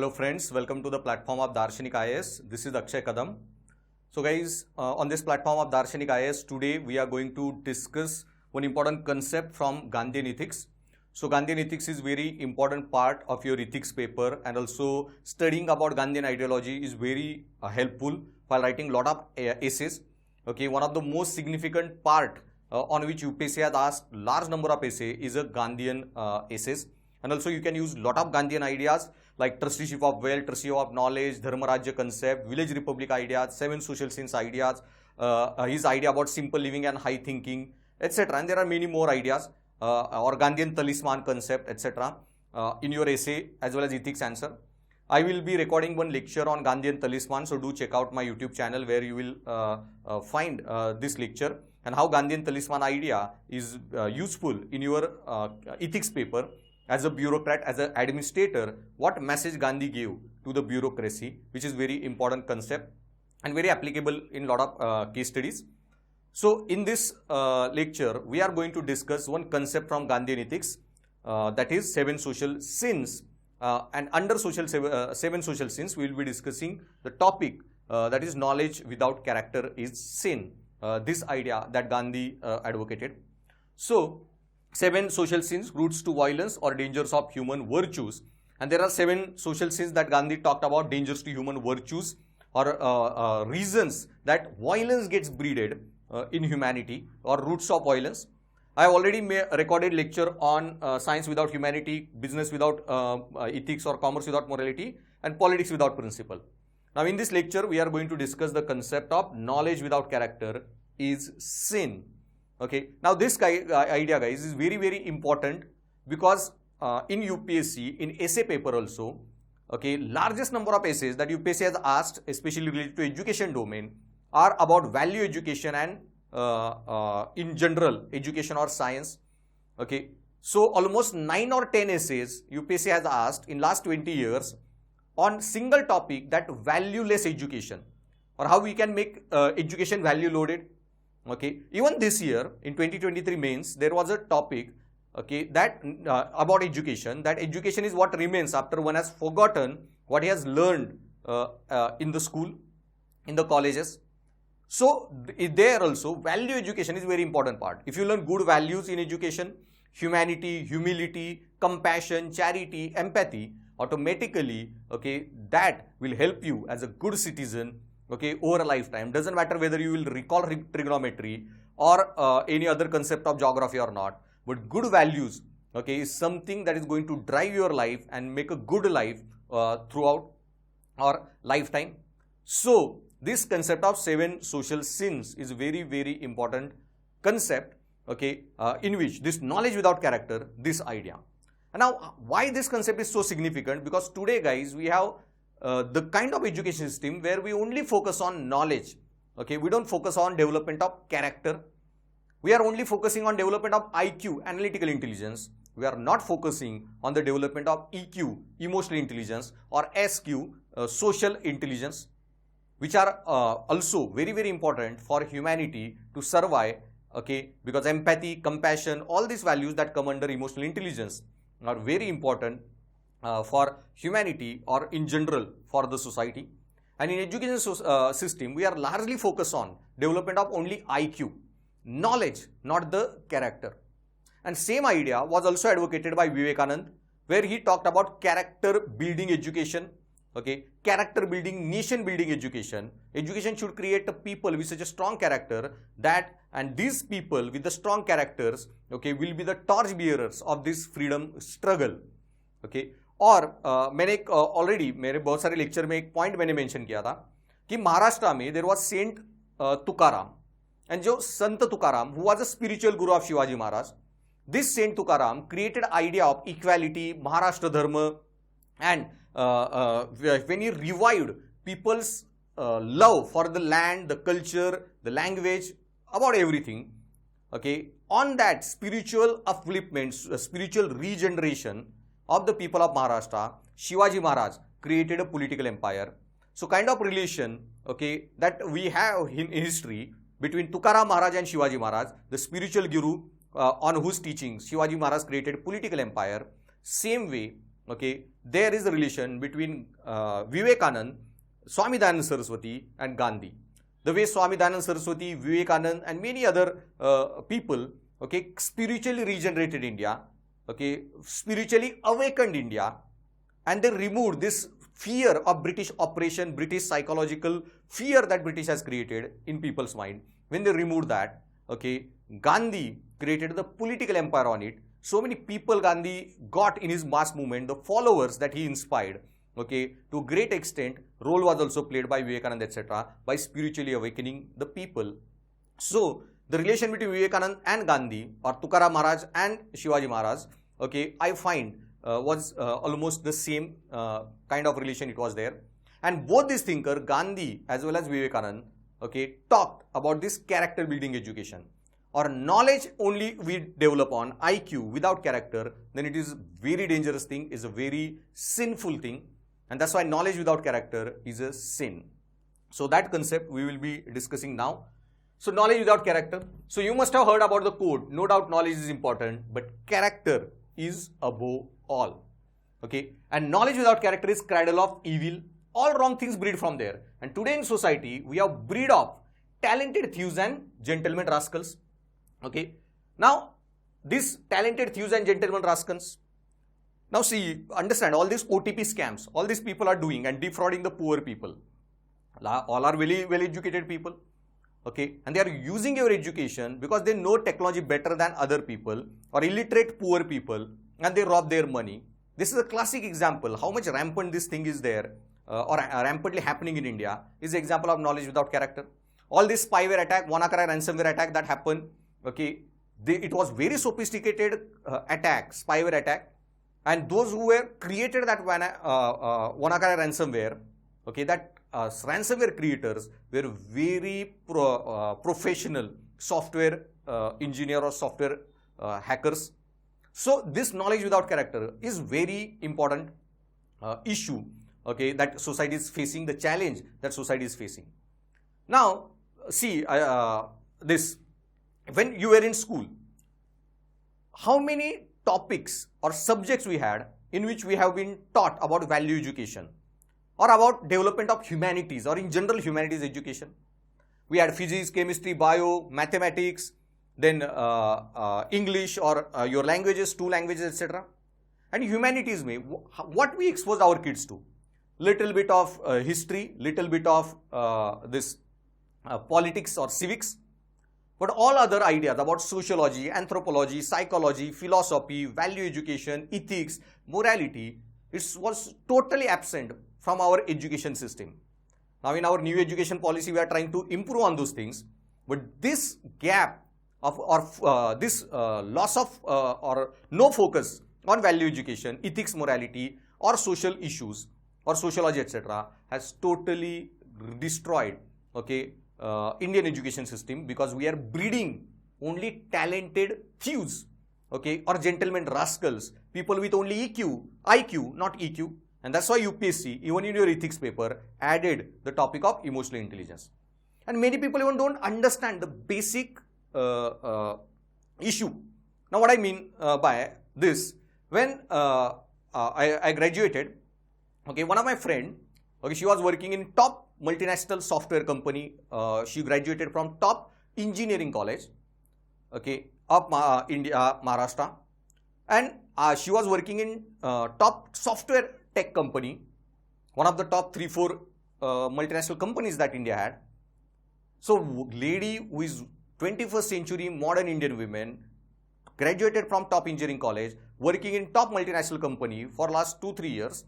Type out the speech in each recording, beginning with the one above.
Hello friends, welcome to the platform of Darshanik IAS. This is Akshay Kadam. So guys, on this platform of Darshanik IAS, today we are going to discuss one important concept from Gandhian ethics. So Gandhian ethics is very important part of your ethics paper, and also studying about Gandhian ideology is very helpful while writing lot of essays. Okay, one of the most significant part on which UPSC has asked large number of essays is a Gandhian essays. And also you can use lot of Gandhian ideas like trusteeship of wealth, trusteeship of knowledge, dharma rajya concept, village republic ideas, 7 social sins ideas, his idea about simple living and high thinking, etc. And there are many more ideas, or Gandhian talisman concept, etc. In your essay as well as ethics answer. I will be recording one lecture on Gandhian talisman, so do check out my YouTube channel where you will find this lecture and how Gandhian talisman idea is useful in your ethics paper. As a bureaucrat, as an administrator, what message Gandhi gave to the bureaucracy, which is very important concept and very applicable in lot of case studies. So in this lecture, we are going to discuss one concept from Gandhian ethics, that is 7 social sins. And under 7 social sins, we will be discussing the topic that is knowledge without character is sin. This idea that Gandhi advocated. So 7 social sins, roots to violence or dangers of human virtues. And there are 7 social sins that Gandhi talked about, dangers to human virtues or reasons that violence gets breeded in humanity or roots of violence. I have already recorded lecture on science without humanity, business without ethics or commerce without morality, and politics without principle. Now in this lecture, we are going to discuss the concept of knowledge without character is sin. Okay, now this idea guys is very important because in UPSC, in essay paper also, okay, largest number of essays that UPSC has asked, especially related to education domain, are about value education and in general education or science. Okay, so almost 9 or 10 essays UPSC has asked in last 20 years on single topic, that valueless education, or how we can make education value loaded. Okay, even this year in 2023 mains, there was a topic, okay, that about education, that education is what remains after one has forgotten what he has learned in the school, in the colleges. So there also value education is very important part. If you learn good values in education, humanity, humility, compassion, charity, empathy, automatically, okay, that will help you as a good citizen, okay, over a lifetime. Doesn't matter whether you will recall trigonometry or any other concept of geography or not, but good values, okay, is something that is going to drive your life and make a good life throughout our lifetime. So this concept of 7 social sins is very important concept, okay, in which this knowledge without character, this idea. And now why this concept is so significant? Because today guys, we have the kind of education system where we only focus on knowledge. Okay, we don't focus on development of character. We are only focusing on development of IQ, analytical intelligence. We are not focusing on the development of EQ, emotional intelligence, or SQ, social intelligence, which are also very important for humanity to survive. Okay, because empathy, compassion, all these values that come under emotional intelligence are very important for humanity or in general for the society. And in education system, we are largely focused on development of only IQ, knowledge, not the character. And same idea was also advocated by Vivekananda, where he talked about character building education, okay, character building, nation building education. Education should create a people with such a strong character that, and these people with the strong characters, okay, will be the torch bearers of this freedom struggle. Okay, और मैंने already मेरे बहुत सारे lecture में एक point मैंने mention किया था कि महाराष्ट्र में there was saint Tukaram, and जो Sant Tukaram who was a spiritual guru of Shivaji Maharaj, this saint Tukaram created idea of equality, Maharashtra dharma, and when he revived people's love for the land, the culture, the language, about everything, okay, on that spiritual upliftment, spiritual regeneration of the people of Maharashtra, Shivaji Maharaj created a political empire. So kind of relation, okay, that we have in history between Tukaram Maharaj and Shivaji Maharaj, the spiritual guru on whose teachings Shivaji Maharaj created political empire. Same way, okay, there is a relation between Vivekanand, Swami Dayananda Saraswati and Gandhi. The way Swami Dayananda Saraswati, Vivekanand and many other people, okay, spiritually regenerated India, okay, spiritually awakened India, and they removed this fear of British oppression, British psychological fear that British has created in people's mind. When they removed that, okay, Gandhi created the political empire on it. So many people Gandhi got in his mass movement, the followers that he inspired, okay, to a great extent, role was also played by Vivekananda, etc., by spiritually awakening the people. So, the relation between Vivekananda and Gandhi, or Tukaram Maharaj and Shivaji Maharaj, okay, I find was almost the same kind of relation it was there. And both these thinkers, Gandhi as well as Vivekananda, okay, talked about this character building education. Or knowledge only we develop on IQ without character, then it is very dangerous thing, is a very sinful thing. And that's why knowledge without character is a sin. So that concept we will be discussing now. So knowledge without character. So you must have heard about the quote, no doubt knowledge is important, but character is above all. Okay. And knowledge without character is cradle of evil. All wrong things breed from there. And today in society, we have breed of talented thieves and gentlemen rascals. Okay. Now, these talented thieves and gentlemen rascals, now see, understand all these OTP scams, all these people are doing and defrauding the poor people. All are very well educated people. Okay. And they are using your education because they know technology better than other people or illiterate poor people, and they rob their money. This is a classic example. How much rampant this thing is there or rampantly happening in India is an example of knowledge without character. All this spyware attack, WannaCry ransomware attack that happened, okay, it was very sophisticated attack, spyware attack. And those who were created that WannaCry ransomware, okay, that ransomware creators were very professional software engineer or software hackers. So this knowledge without character is very important issue, okay, that society is facing, the challenge that society is facing. Now, see this, when you were in school, how many topics or subjects we had in which we have been taught about value education or about development of humanities or in general humanities education? We had physics, chemistry, bio, mathematics, then English or your languages, 2 languages, etc. And humanities, what we expose our kids to? Little bit of history, little bit of this politics or civics. But all other ideas about sociology, anthropology, psychology, philosophy, value education, ethics, morality, it was totally absent from our education system. Now in our new education policy, we are trying to improve on those things. But this gap of or this loss of or no focus on value education, ethics, morality or social issues or sociology, etc. has totally destroyed, okay, Indian education system, because we are breeding only talented thieves, okay, or gentlemen rascals, people with only IQ, not EQ. And that's why UPSC, even in your ethics paper, added the topic of emotional intelligence. And many people even don't understand the basic issue. Now what I mean by this, when I graduated, okay, one of my friend, okay, she was working in top multinational software company. She graduated from top engineering college, okay, of India, Maharashtra, and she was working in top software tech company, one of the top 3-4 multinational companies that India had. So lady who is 21st century modern Indian women, graduated from top engineering college, working in top multinational company for last 2-3 years.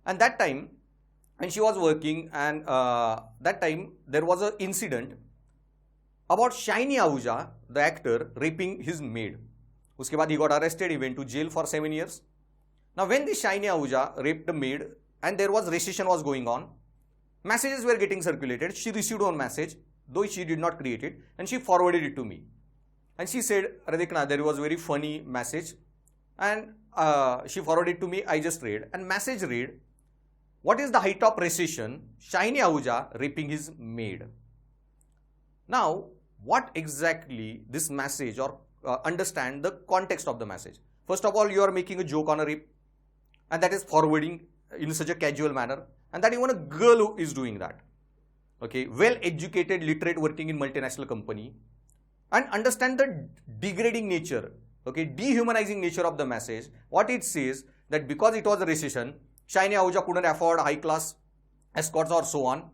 And that time, when she was working, and that time there was an incident about Shiny Ahuja, the actor, raping his maid. Uske baad he got arrested, he went to jail for 7 years. Now when the Shiny Ahuja raped the maid and there was recession was going on, messages were getting circulated. She received one message, though she did not create it, and she forwarded it to me. And she said, Radhikna, there was a very funny message, and she forwarded it to me. I just read, and message read, what is the height of recession? Shiny Ahuja raping his maid. Now, what exactly this message, or understand the context of the message. First of all, you are making a joke on a rape. and that is forwarding in such a casual manner, and that even a girl is doing that. Okay, well educated, literate, working in multinational company, and understand the degrading nature, okay, dehumanizing nature of the message. What it says, that because it was a recession, Shiny Ahuja couldn't afford high class escorts or so on,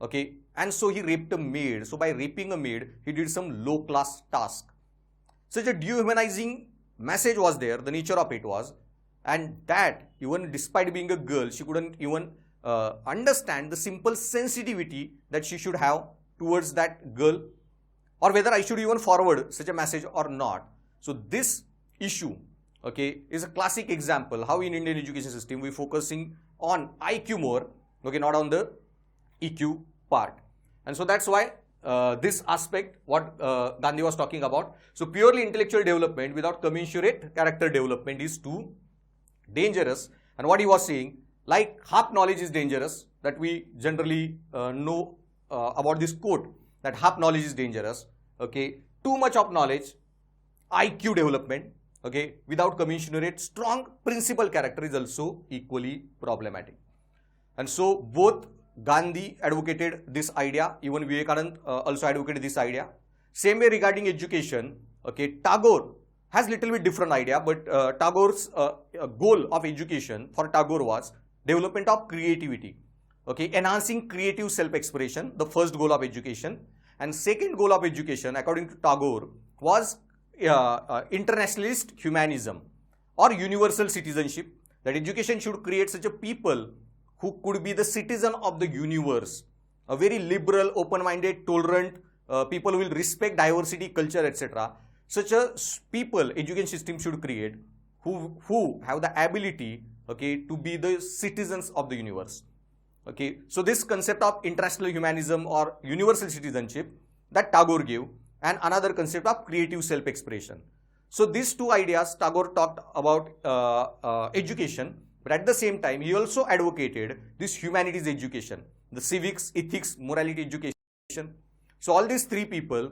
okay, and so he raped a maid. So by raping a maid, he did some low class task. Such a dehumanizing message was there, the nature of it was, and that even despite being a girl, she couldn't even understand the simple sensitivity that she should have towards that girl, or whether I should even forward such a message or not. So this issue, okay, is a classic example how in Indian education system we focusing on IQ more, okay, not on the EQ part. And so that's why this aspect what Gandhi was talking about. So purely intellectual development without commensurate character development is too dangerous. And what he was saying, like half knowledge is dangerous, that we generally know about this quote, that half knowledge is dangerous, okay, too much of knowledge, IQ development, okay, without commensurate strong principal character is also equally problematic. And so both Gandhi advocated this idea, even Vivekananda also advocated this idea. Same way regarding education, okay, Tagore has little bit different idea, but Tagore's goal of education for Tagore was development of creativity, okay, enhancing creative self-expression, the first goal of education. And second goal of education, according to Tagore, was internationalist humanism or universal citizenship, that education should create such a people who could be the citizen of the universe, a very liberal, open-minded, tolerant people who will respect diversity, culture, etc. Such a people education system should create who have the ability, okay, to be the citizens of the universe. Okay, so this concept of international humanism or universal citizenship that Tagore gave, and another concept of creative self-expression. So these two ideas Tagore talked about education, but at the same time he also advocated this humanities education, the civics, ethics, morality education. So all these three people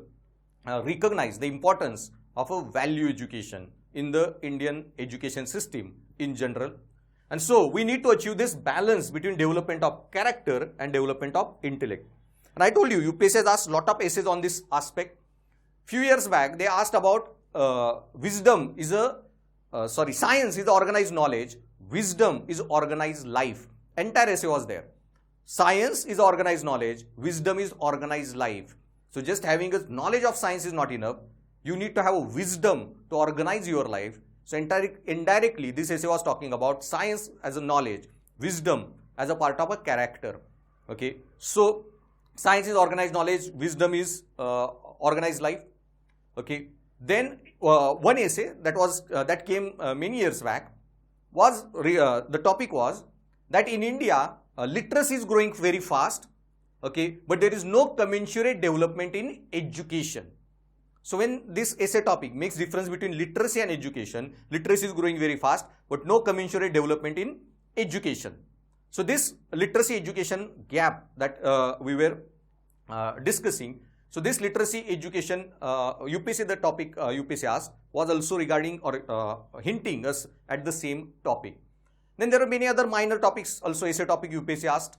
recognize the importance of a value education in the Indian education system in general. And so we need to achieve this balance between development of character and development of intellect. And I told you, UPSC has asked a lot of essays on this aspect. Few years back, they asked about wisdom is science is organized knowledge, wisdom is organized life. Entire essay was there. Science is organized knowledge, wisdom is organized life. So just having a knowledge of science is not enough. You need to have a wisdom to organize your life. So indirectly, this essay was talking about science as a knowledge, wisdom as a part of a character. Okay, so science is organized knowledge, wisdom is organized life. Okay, then one essay that came many years back was the topic was that in India literacy is growing very fast. Okay, but there is no commensurate development in education. So when this essay topic makes difference between literacy and education, literacy is growing very fast, but no commensurate development in education. So this literacy education gap that we were discussing. So this literacy education, UPSC, the topic UPSC asked was also regarding or hinting us at the same topic. Then there are many other minor topics also essay topic UPSC asked,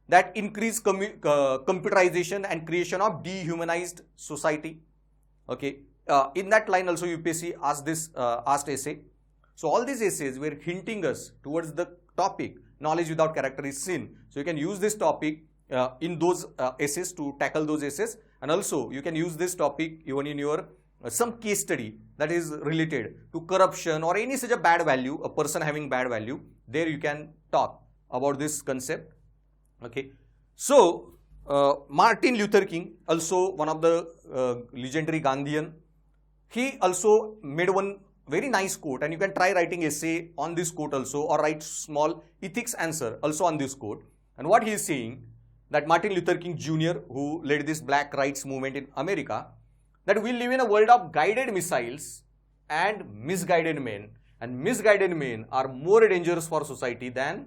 that increase computerization and creation of dehumanized society. Okay, in that line also UPSC asked this asked essay. So all these essays were hinting us towards the topic knowledge without character is sin. So you can use this topic in those essays to tackle those essays, and also you can use this topic even in your some case study that is related to corruption or any such a bad value, a person having bad value. There you can talk about this concept. Okay, so Martin Luther King, also one of the legendary Gandhian, he also made one very nice quote, and you can try writing essay on this quote also, or write small ethics answer also on this quote. And what he is saying, that Martin Luther King Jr., who led this black rights movement in America, that we live in a world of guided missiles and misguided men, and misguided men are more dangerous for society than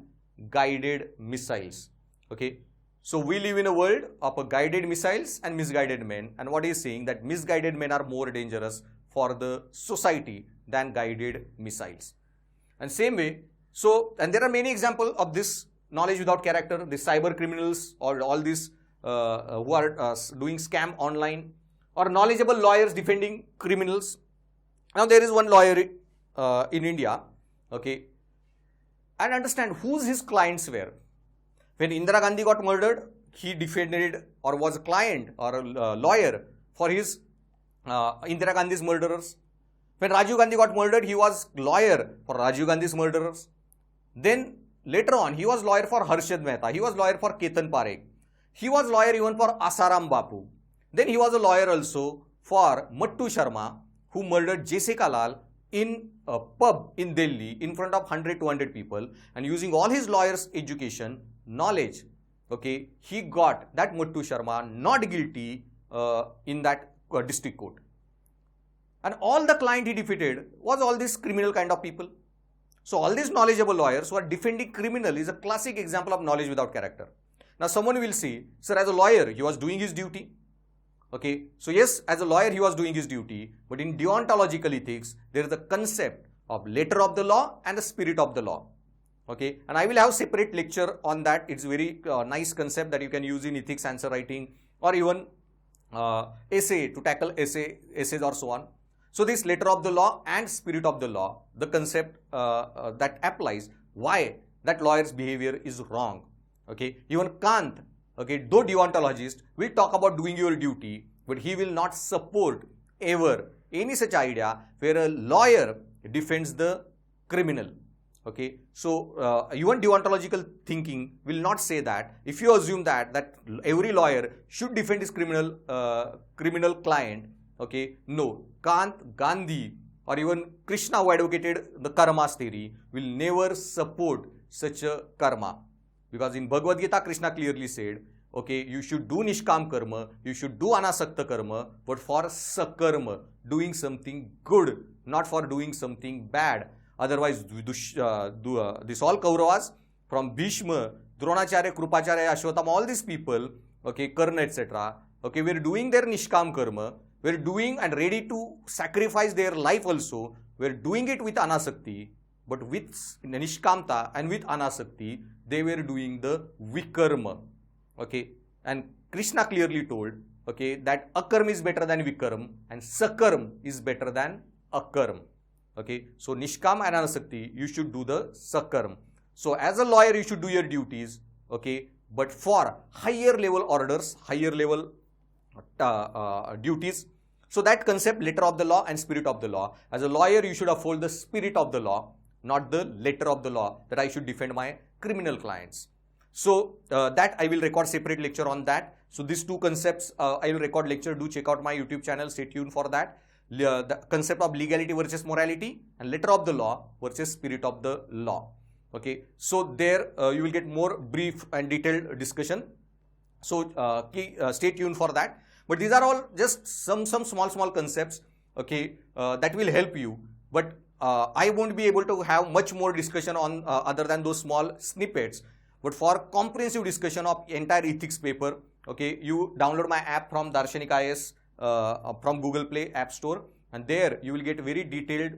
guided missiles. Okay, so we live in a world of guided missiles and misguided men, and what he is saying, that misguided men are more dangerous for the society than guided missiles. And same way, So, and there are many examples of this knowledge without character, the cyber criminals or all these who are doing scam online, or knowledgeable lawyers defending criminals. Now there is one lawyer in India, okay, and understand whose his clients were. When Indira Gandhi got murdered, he defended or was a client or a lawyer for his Indira Gandhi's murderers. When Rajiv Gandhi got murdered, he was lawyer for Rajiv Gandhi's murderers. Then later on, he was lawyer for Harshad Mehta. He was lawyer for Ketan Parekh. He was lawyer even for Asaram Bapu. Then he was a lawyer also for Mattu Sharma, who murdered Jessica Lal in a pub in Delhi in front of 100-200 people, and using all his lawyer's education, knowledge, okay, he got that Mattu Sharma not guilty in that district court. And all the client he defeated was all these criminal kind of people. So all these knowledgeable lawyers who are defending criminal is a classic example of knowledge without character. Now someone will say, sir, as a lawyer, he was doing his duty. Okay, so yes, as a lawyer, he was doing his duty, but in deontological ethics, there is the concept of letter of the law and the spirit of the law. Okay, and I will have separate lecture on that. It's very nice concept that you can use in ethics answer writing or even essay to tackle essays or so on. So this letter of the law and spirit of the law, the concept that applies why that lawyer's behavior is wrong. Okay, even Kant, okay, though deontologist, will talk about doing your duty, but he will not support ever any such idea where a lawyer defends the criminal. Okay, so even deontological thinking will not say that. If you assume that every lawyer should defend his criminal client, okay, no, Kant, Gandhi, or even Krishna, who advocated the karma's theory, will never support such a karma. Because in Bhagavad Gita, Krishna clearly said, okay, you should do nishkam karma, you should do anasakta karma, but for sakarma, doing something good, not for doing something bad. Otherwise, this all Kauravas, from Bhishma, Dronacharya, Krupacharya, Ashwatthama, all these people, okay, Karna, etc., okay, were doing their nishkam karma, were doing and ready to sacrifice their life also, were doing it with anasakti, but with nishkamta and with anasakti, they were doing the vikarma. Okay, and Krishna clearly told, okay, that akarm is better than vikarm and sakarm is better than akarm. Okay, so nishkam and anasakti, you should do the sakarm. So as a lawyer, you should do your duties, okay, but for higher level orders, higher level duties. So that concept, letter of the law and spirit of the law. As a lawyer, you should uphold the spirit of the law, not the letter of the law, that I should defend my criminal clients. So that I will record separate lecture on that. So these two concepts I will record lecture. Do check out my YouTube channel. Stay tuned for that. The concept of legality versus morality and letter of the law versus spirit of the law. Okay. So there you will get more brief and detailed discussion. So stay tuned for that. But these are all just some small concepts. Okay, that will help you. But I won't be able to have much more discussion on other than those small snippets. But for comprehensive discussion of entire ethics paper, okay, you download my app from Darshanik IAS from Google Play App Store, and there you will get very detailed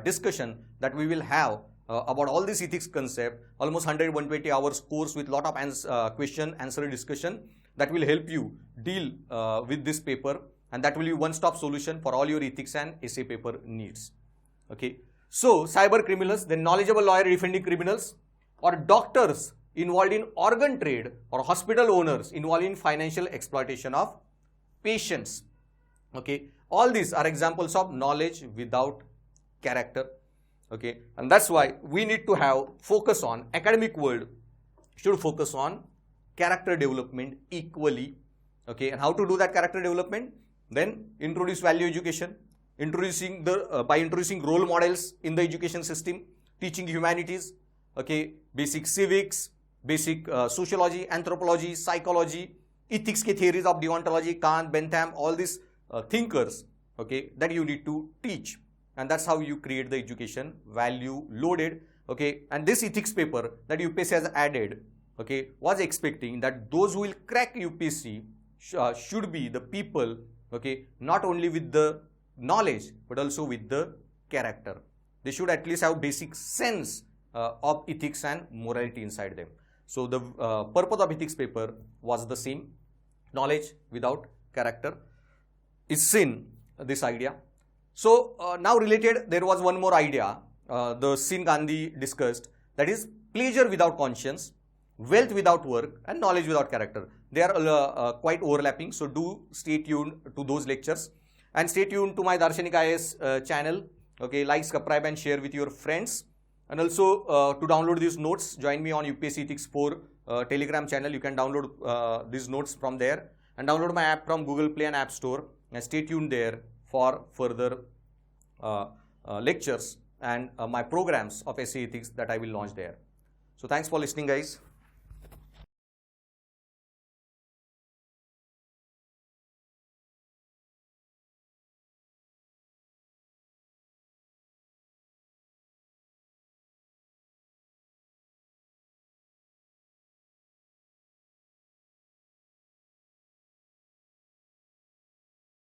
discussion that we will have about all this ethics concept, almost 100-120 hours course with lot of question answer discussion that will help you deal with this paper, and that will be one-stop solution for all your ethics and essay paper needs. Okay, so cyber criminals, then knowledgeable lawyer defending criminals, or doctors involved in organ trade, or hospital owners involved in financial exploitation of patients. Okay, all these are examples of knowledge without character. Okay, and that's why we need to have focus on, academic world should focus on character development equally. Okay, and how to do that character development? Then introduce value education, by introducing role models in the education system, teaching humanities, okay, basic civics, basic sociology, anthropology, psychology, ethics ke theories of deontology, Kant, Bentham, all these thinkers, okay, that you need to teach. And that's how you create the education value loaded. Okay, and this ethics paper that UPSC has added, okay, was expecting that those who will crack UPSC should be the people, okay, not only with the knowledge but also with the character. They should at least have basic sense of ethics and morality inside them. So the purpose of ethics paper was the same. Knowledge without character is sin, this idea. So now related, there was one more idea, the sin Gandhi discussed, that is pleasure without conscience, wealth without work, and knowledge without character. They are quite overlapping, so do stay tuned to those lectures and stay tuned to my Darshanik IAS channel. Okay, like, subscribe and share with your friends. And also to download these notes, join me on UPSC Ethics 4 Telegram channel. You can download these notes from there and download my app from Google Play and App Store. And stay tuned there for further lectures and my programs of SC Ethics that I will launch there. So thanks for listening, guys.